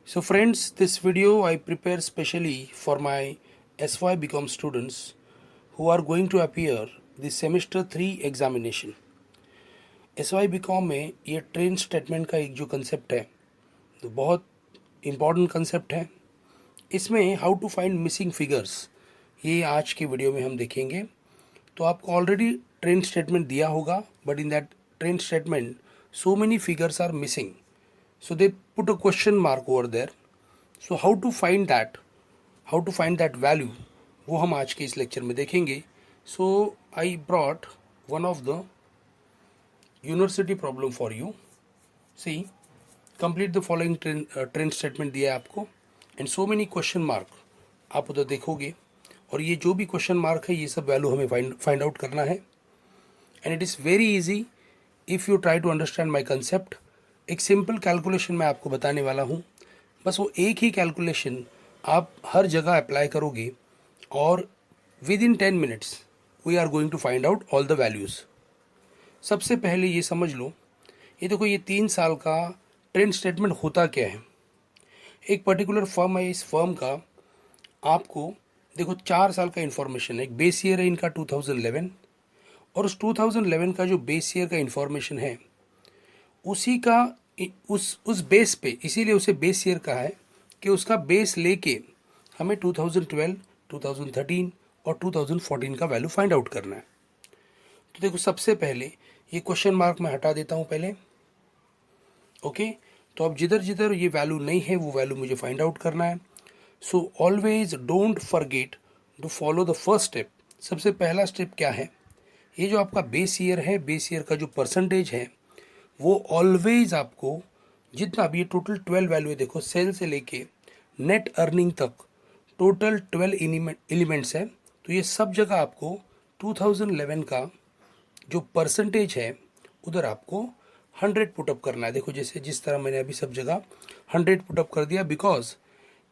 So friends, this video I prepare specially for my SY BCom students who are going to appear the semester 3 examination. SY BCom में ये train statement का एक जो concept है तो बहुत important concept है. इसमें how to find missing figures ये आज के वीडियो में हम देखेंगे. तो आपको ऑलरेडी ट्रेन स्टेटमेंट दिया होगा, but in that train statement so many figures are missing, so they put a question mark over there. So how to find that value वो हम आज के इस लेक्चर में देखेंगे. So I brought one of the university problem for you. See, complete the following train statement दिया है आपको and so many question mark आप उधर देखोगे, और ये जो भी क्वेश्चन मार्क है ये सब वैल्यू हमें फाइंड आउट करना है. And it is very easy if you try to understand my concept. एक सिंपल कैलकुलेशन मैं आपको बताने वाला हूँ, बस वो एक ही कैलकुलेशन आप हर जगह अप्लाई करोगे और within 10 minutes we are going to find out all the values. सबसे पहले ये समझ लो, ये देखो ये 3 साल का ट्रेंड स्टेटमेंट होता क्या है. एक पर्टिकुलर फर्म है, इस फर्म का आपको देखो 4 साल का इन्फॉर्मेशन है. एक बेस ईयर है इनका 2011, और उस 2011 का जो बेस ईयर का इन्फॉर्मेशन है उसी का उस बेस पे, इसीलिए उसे बेस ईयर कहा है कि उसका बेस लेके हमें 2012, 2013 और 2014 का वैल्यू फाइंड आउट करना है. तो देखो सबसे पहले ये क्वेश्चन मार्क मैं हटा देता हूँ पहले. ओके, तो अब जिधर जिधर ये वैल्यू नहीं है वो वैल्यू मुझे फाइंड आउट करना है. So always don't forget to follow the first step. सबसे पहला स्टेप क्या है, ये जो आपका बेस ईयर है, बेस ईयर का जो परसेंटेज है वो ऑलवेज आपको जितना भी ये टोटल 12 वैल्यू है, देखो सेल से लेके नेट अर्निंग तक टोटल 12 एलिमेंट्स है. तो ये सब जगह आपको 2011 का जो परसेंटेज है उधर आपको 100 पुटअप करना है. देखो जैसे जिस तरह मैंने अभी सब जगह 100 पुटअप कर दिया, बिकॉज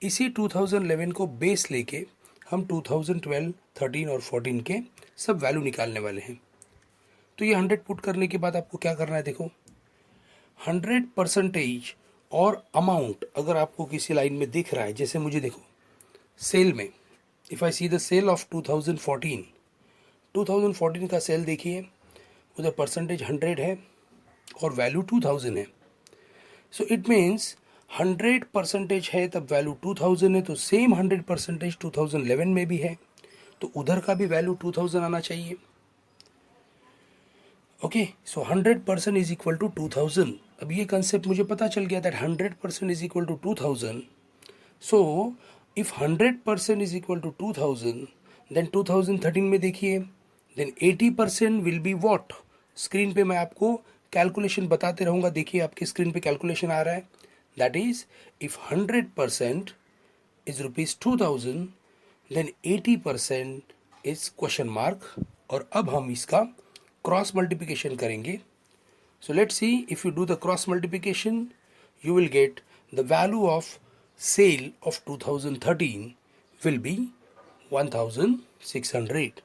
इसी 2011 को बेस लेके हम 2012, 13 और 14 के सब वैल्यू निकालने वाले हैं. तो ये 100 पुट करने के बाद आपको क्या करना है, देखो 100 परसेंटेज और अमाउंट अगर आपको किसी लाइन में दिख रहा है, जैसे मुझे देखो सेल में, if I see the sale of 2014 का सेल देखिए, उधर परसेंटेज 100 है और वैल्यू 2000 है. सो इट मीन्स 100 परसेंटेज है तब वैल्यू 2000 है, तो सेम 100 परसेंटेज 2011 में भी है, तो उधर का भी वैल्यू 2000 आना चाहिए. Okay, so 100% is equal to 2000. अब ये कंसेप्ट मुझे पता चल गया that 100% is equal to 2000. So if 100% is equal to 2000, then 2013 में देखिए, then 80% will be what. Screen पे मैं आपको कैलकुलेशन बताते रहूँगा, देखिए आपके स्क्रीन पे कैलकुलेशन आ रहा है. That is if 100% is rupees 2000, then 80% is question mark. और अब हम इसका क्रॉस मल्टीप्लिकेशन करेंगे. So let's see, if you do the cross multiplication, you will get the value of sale of 2013 will be 1600.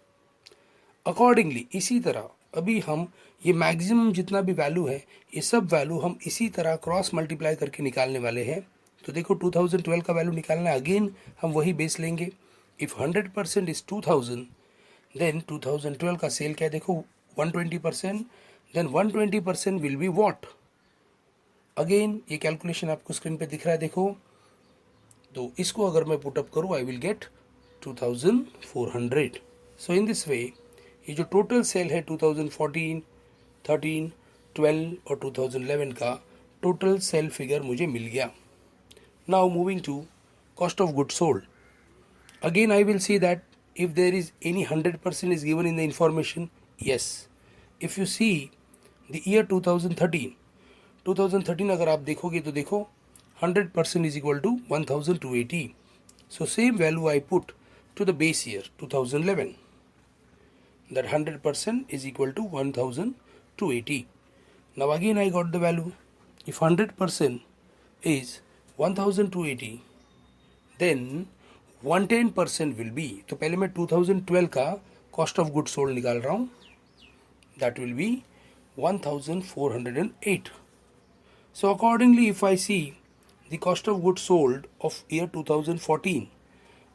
Accordingly, इसी तरह अभी हम ये मैक्सिमम जितना भी वैल्यू है ये सब वैल्यू हम इसी तरह क्रॉस मल्टीप्लाई करके निकालने वाले हैं. तो देखो 2012 का वैल्यू निकालना है, अगेन हम वही बेस लेंगे. इफ़ 100% इज 2000, देन 2012 का सेल क्या है, देखो 120%, then 120% will be what. Again ये कैलकुलेशन आपको स्क्रीन पे दिख रहा है, देखो. तो इसको अगर मैं पुटअप करूँ आई will gate 2400. So in this वे ये जो टोटल सेल है 2014, 13, 12 और 2011 का टोटल सेल फिगर मुझे मिल गया. Now moving to cost of good sold. Again I will see that if there is any 100% is given in the information, yes. If you see the year 2013 अगर आप देखोगे तो देखो 100% is equal to 1280. So same value I put to the base year 2011, that 100% is equal to 1280. Now again I got the value. If 100% is 1280, then 110% will be. तो पहले मैं 2012 का cost of good sold निकाल रहा हूँ, that will B 1408. So accordingly if I see the cost of good sold off year 2014।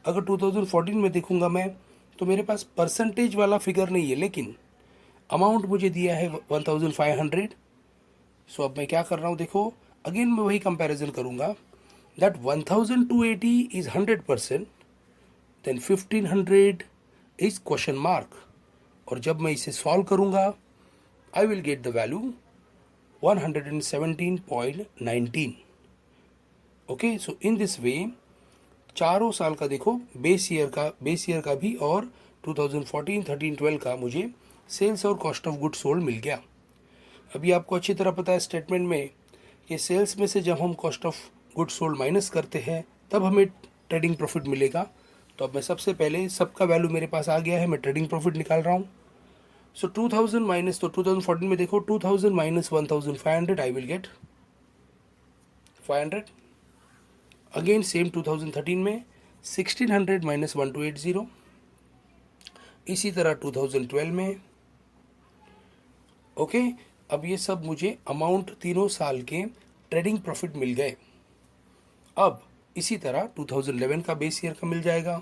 अगर 2014 में देखूंगा मैं तो मेरे पास परसेंटेज वाला फिगर नहीं है, लेकिन अमाउंट मुझे दिया है 1500। सो अब मैं क्या कर रहा हूँ, देखो अगेन मैं वही कंपैरिजन करूंगा that 1280 is 100%, then 1500 is question mark, और जब मैं इसे सॉल्व करूंगा I will get the value 117.19। Okay, so in this way चारों साल का देखो बेस ईयर का भी और 2014, 13, 12 का मुझे सेल्स और कॉस्ट ऑफ गुड सोल्ड मिल गया। अभी आपको अच्छी तरह पता है स्टेटमेंट में कि सेल्स में से जब हम cost of good sold minus करते हैं तब हमें ट्रेडिंग प्रॉफिट मिलेगा। तो अब मैं सबसे पहले सबका वैल्यू मेरे पास आ गया है, मैं ट्रेडिंग प्रॉफिट निकाल रहा हूँ। सो 2000 माइनस, तो 2014 में देखो 2000 minus 1500 I will gate 500। Again same 2013 में 1600 माइनस 1280, इसी तरह 2012 में। ओके, अब ये सब मुझे अमाउंट तीनों साल के ट्रेडिंग प्रॉफिट मिल गए। अब इसी तरह 2011 का बेस ईयर का मिल जाएगा,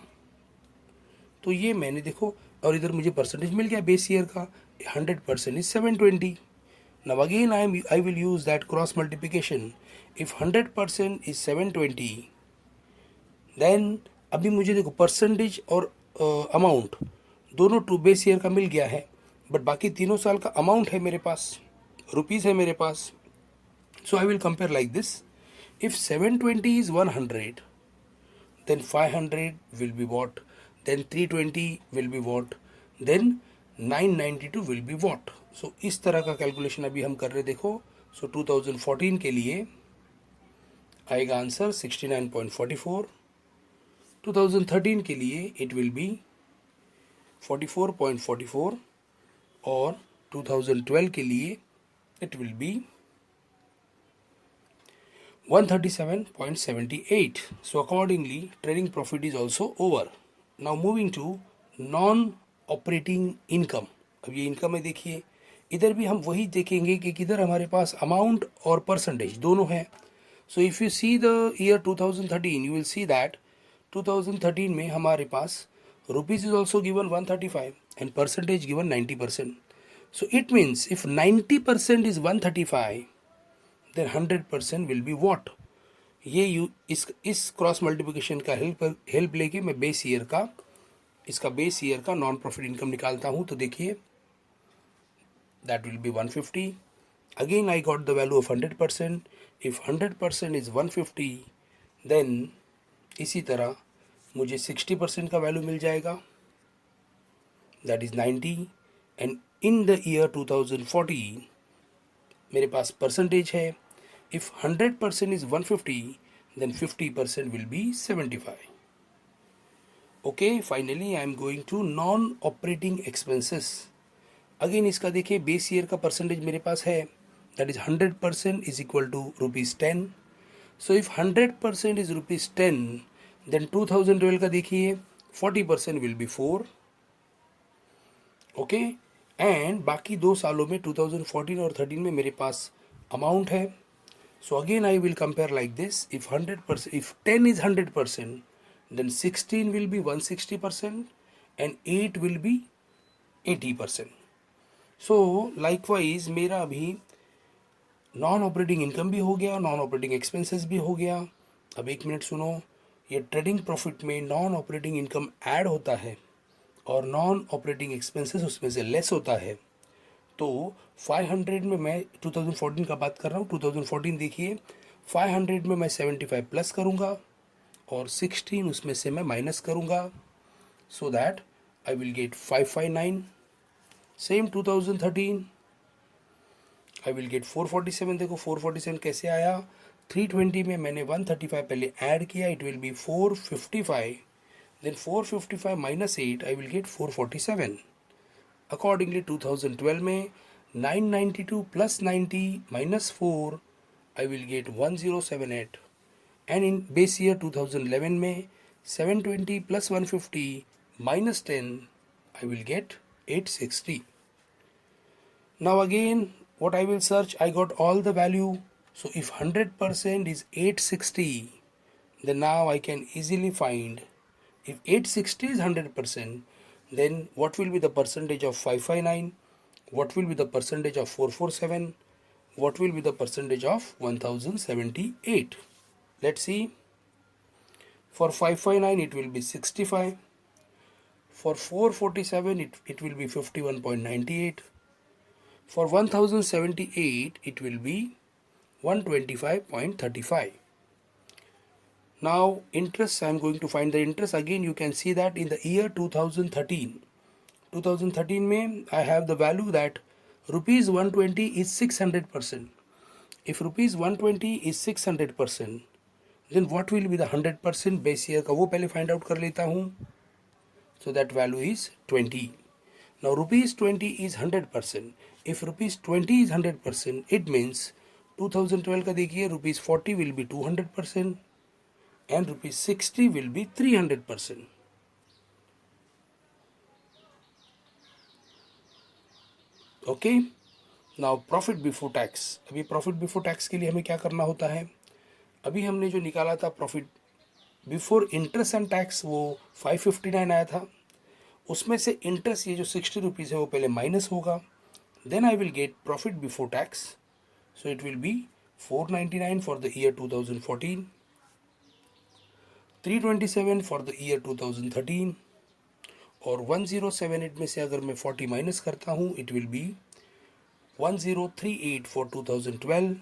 तो ये मैंने देखो, और इधर मुझे परसेंटेज मिल गया बेस ईयर का, 100% is 720। Now again I will use that cross multiplication. If 100% is 720, then अभी मुझे देखो परसेंटेज और अमाउंट दोनों टू बेस ईयर का मिल गया है, बट बाकी तीनों साल का अमाउंट है मेरे पास, रुपीज़ है मेरे पास। So I will compare like this, if 720 is 100, then 500 will be what, then 320 will be what, then 992 will be what। so इस तरह का कैलकुलेशन अभी हम कर रहे, देखो। सो 2014 के लिए आएगा आंसर 69.44, 2013 के लिए इट विल बी 44.44, और 2012 के लिए it will B 137.78. So accordingly, trading profit is also over. Now moving to non-operating income. अब ये इनकम है, देखिए इधर भी हम वही देखेंगे कि किधर हमारे पास अमाउंट और परसेंटेज दोनों हैं। So if you see the year 2013, you will see that 2013 में हमारे पास rupees is also given 135 and percentage given 90%। So it means if 90% is 135, then 100% will be what. ये इस क्रॉस मल्टीप्लिकेशन का हेल्प लेके मैं इसका बेस ईयर का नॉन प्रॉफिट इनकम निकालता हूँ। तो देखिए that will be 150। Again I got the value of 100%। If 100% is 150, then इसी तरह मुझे 60% का वैल्यू मिल जाएगा, that is 90। And in the year 2014 मेरे पास परसेंटेज है, if 100% is 150, then 50% will be 75. Okay, finally I am going to non-operating expenses. Again इसका देखिए base year का परसेंटेज मेरे पास है, that is 100% is equal to ₹10. So if 100% is ₹10, then 2012 का देखिए 40% will be 4. Okay, and बाकी दो सालों में 2014 और 13 में मेरे पास अमाउंट है। So again I will compare like this, if 100%, if 10 is 100%, then 16 will be 160% and 8 will be 80%. So likewise मेरा अभी नॉन ऑपरेटिंग इनकम भी हो गया, नॉन ऑपरेटिंग एक्सपेंसेस भी हो गया। अब एक मिनट सुनो, ये ट्रेडिंग प्रॉफिट में नॉन ऑपरेटिंग इनकम ऐड होता है और नॉन ऑपरेटिंग एक्सपेंसेस उसमें से लेस होता है। तो 500 में मैं 2014 का बात कर रहा हूँ, 2014 देखिए 500 में मैं 75 प्लस करूँगा और 16 उसमें से मैं माइनस करूँगा, so that I will gate 559। Same 2013 I will get 447। देखो 447 कैसे आया, 320 में मैंने 135 पहले ऐड किया, it will be 455, then 455 minus 8 I will get 447। Accordingly 2012 में 992 plus 90 minus 4 I will get 1078, and in base year 2011 में 720 plus 150 minus 10 I will get 860. Now again what I will search, I got all the value, So if 100% is 860, then now I can easily find if 860 is 100%, then what will be the percentage of 559? What will be the percentage of 447? What will be the percentage of 1078? Let's see. For 559 it will be 65. For 447 it will be 51.98. For 1078 it will be 125.35. Now interest, I am going to find the interest. Again you can see that in the year 2013 में I have the value that rupees 120 is 600%. If rupees 120 is 600%, then what will be the 100% base year का वो पहले find out कर लेता हूँ. So that value is 20. Now rupees 20 is 100%. If rupees 20 is 100%, it means 2012 का देखिए rupees 40 will be 200% and rupees 60 will be 300%. Okay. Now profit before tax. अभी profit before tax के लिए हमें क्या करना होता है? अभी हमने जो निकाला था profit before interest and tax वो 559 आया था. उसमें से इंटरेस्ट ये जो 60 रुपीज़ है वो पहले माइनस होगा. Then I will get profit before tax. So it will be 499 for the year 2014, 327 for the year 2013 और 1078 में से अगर मैं 40 माइनस करता हूँ it will B 1038 for 2012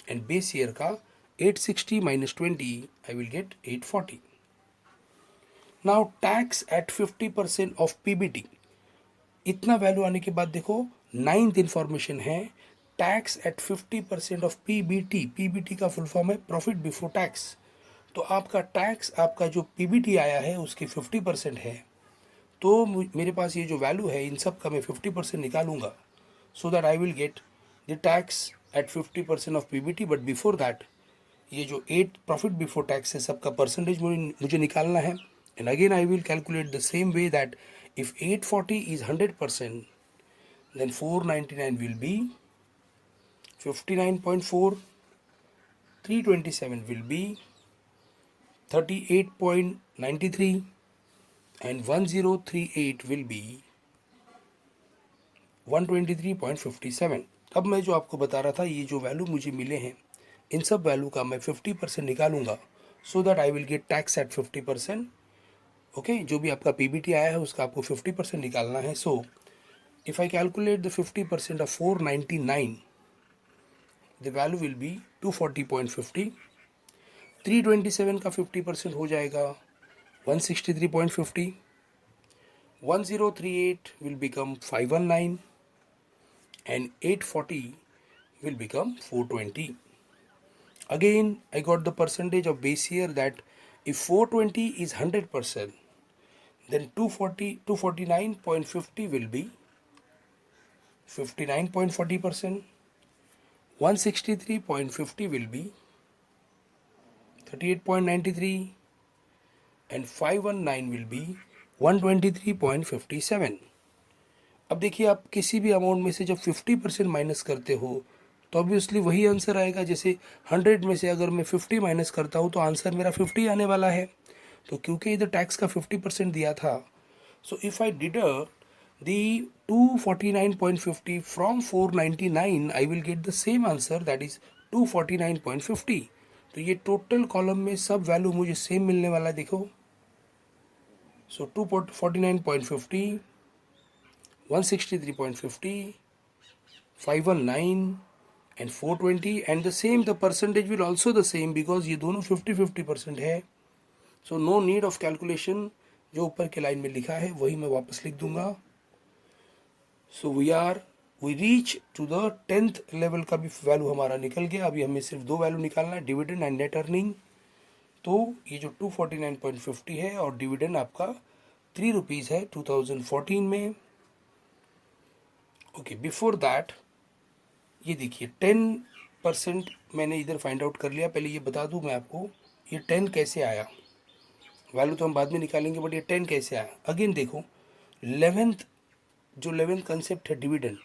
and base year का 860 minus 20 I will get 840. Now tax at 50% of PBT. इतना value आने के बाद देखो 9th इंफॉर्मेशन है tax at 50% of PBT. PBT का फुल फॉर्म है प्रॉफिट बिफोर टैक्स. तो आपका टैक्स आपका जो PBT आया है उसके 50% है. तो मेरे पास ये जो वैल्यू है इन सब का मैं 50% निकालूंगा so that I will get the tax at 50% of PBT. But before that ये जो 8 प्रॉफिट बिफोर टैक्स है सबका परसेंटेज मुझे निकालना है. And again I will calculate the same way that if 840 is 100%, then 499 will be 59.4, 327 will be 38.93 and 1038 will be 123.57. अब मैं जो आपको बता रहा था ये जो वैल्यू मुझे मिले हैं इन सब वैल्यू का मैं 50% निकालूंगा so that I will get tax at 50%. Okay. जो भी आपका PBT आया है उसका आपको 50% निकालना है. सो if I calculate the 50% of 499, the value will be 240.50. 327 का 50% हो जाएगा 163.50. 1038 will become 519 and 840 will become 420. Again I got the percentage of base year that if 420 is 100%, then 249.50 will be 59.40%. 163.50 will be 38.93 and 519 will be 123.57. अब देखिए आप किसी भी amount में से जब 50% माइनस करते हो तो ऑब्वियसली वही आंसर आएगा. जैसे 100 में से अगर मैं 50 माइनस करता हूँ तो आंसर मेरा 50 आने वाला है. तो क्योंकि इधर टैक्स का 50% दिया था, so if I deduct the 249.50 from 499 I will get the same answer, that is 249.50. तो ये टोटल कॉलम में सब वैल्यू मुझे सेम मिलने वाला है. देखो सो 249.50, 163.50, 519 and 420 and the same the percentage will also the same because ये दोनों 50-50% है. So no need of calculation. जो ऊपर के लाइन में लिखा है वही मैं वापस लिख दूंगा. So we reach to the 10th level का भी वैल्यू हमारा निकल गया. अभी हमें सिर्फ दो वैल्यू निकालना है, डिविडेंड एंड नेट अर्निंग. तो ये जो 249.50 है और डिविडेंड आपका 3 रुपीज़ है 2014 में. ओके. बिफोर दैट ये देखिए 10% मैंने इधर फाइंड आउट कर लिया. पहले ये बता दूं मैं आपको ये 10 कैसे आया. वैल्यू तो हम बाद में निकालेंगे बट ये 10 कैसे आया. अगेन देखो 11th कंसेप्ट है डिविडेंड.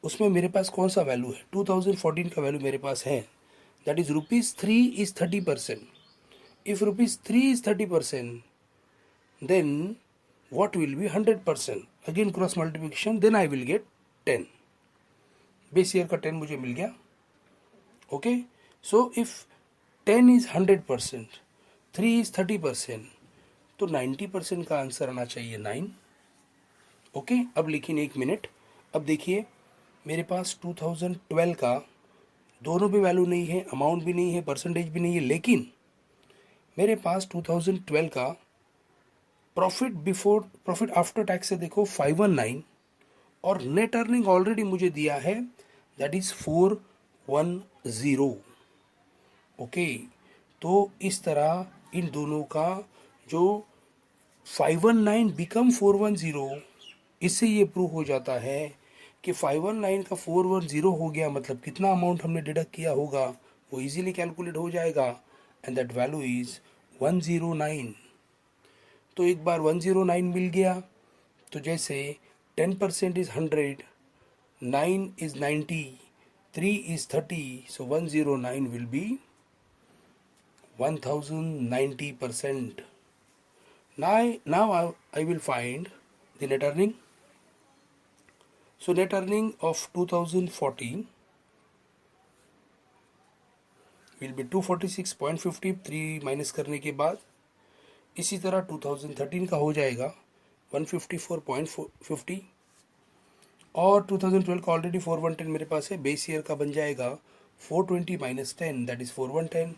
उसमें मेरे पास कौन सा वैल्यू है, 2014 का वैल्यू मेरे पास है, that is ₹3 is 30%. If ₹3 is 30%, then what will be 100%? Again cross multiplication, then I will get 10. Base year का 10 मुझे मिल गया. Okay, so if 10 is 100%, 3 is 30%, तो 90% का आंसर आना चाहिए 9. ओके, अब लेकिन एक मिनट, अब देखिए मेरे पास 2012 का दोनों भी वैल्यू नहीं है, अमाउंट भी नहीं है, परसेंटेज भी नहीं है, लेकिन मेरे पास 2012 का प्रॉफिट आफ्टर टैक्स से देखो 519, और नेट अर्निंग ऑलरेडी मुझे दिया है, दैट इज 410. ओके, तो इस तरह इन दोनों का जो 519 बिकम 410, इससे ये प्रूव हो जाता है कि 519 का 410 हो गया, मतलब कितना अमाउंट हमने डिडक्ट किया होगा वो इजीली कैलकुलेट हो जाएगा, एंड दैट वैल्यू इज 109. तो एक बार 109 मिल गया, तो जैसे 10% is 100, 9 is 90, 3 is 30, so 109 will be 1090%. Now I will find the net earning. So net earning of 2014 will be 246.50, 3 minus करने के बाद. इसी तरह 2013 का हो जाएगा 154.50, और 2012 का ऑलरेडी 410 मेरे पास है. बेस ईयर का बन जाएगा 420 minus 10, that is 410.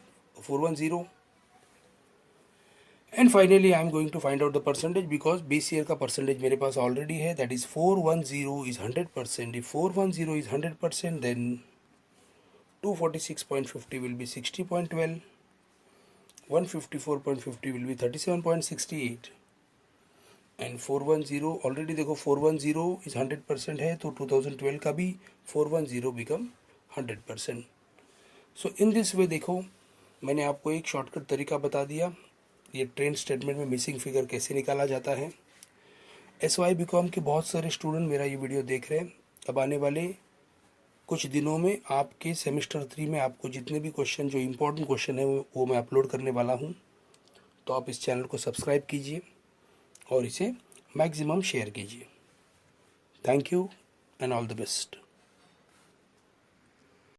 And finally I am going to find out the percentage, because base year का परसेंटेज मेरे पास ऑलरेडी है, that is 410 is 100%. If 410 is 100%, then 246.50 will be 60.12, 154.50 will be 37.68, and 410 already देखो 410 is 100% है, तो 2012 का भी 410 become 100%. So in this वे देखो, मैंने आपको एक शॉर्टकट तरीका बता दिया, ये ट्रेंड स्टेटमेंट में मिसिंग फिगर कैसे निकाला जाता है. SY बीकॉम के बहुत सारे स्टूडेंट मेरा ये वीडियो देख रहे हैं. अब आने वाले कुछ दिनों में आपके सेमेस्टर 3 में आपको जितने भी क्वेश्चन, जो इम्पोर्टेंट क्वेश्चन है वो मैं अपलोड करने वाला हूँ. तो आप इस चैनल को सब्सक्राइब कीजिए और इसे मैक्सिमम शेयर कीजिए. Thank you and all the best.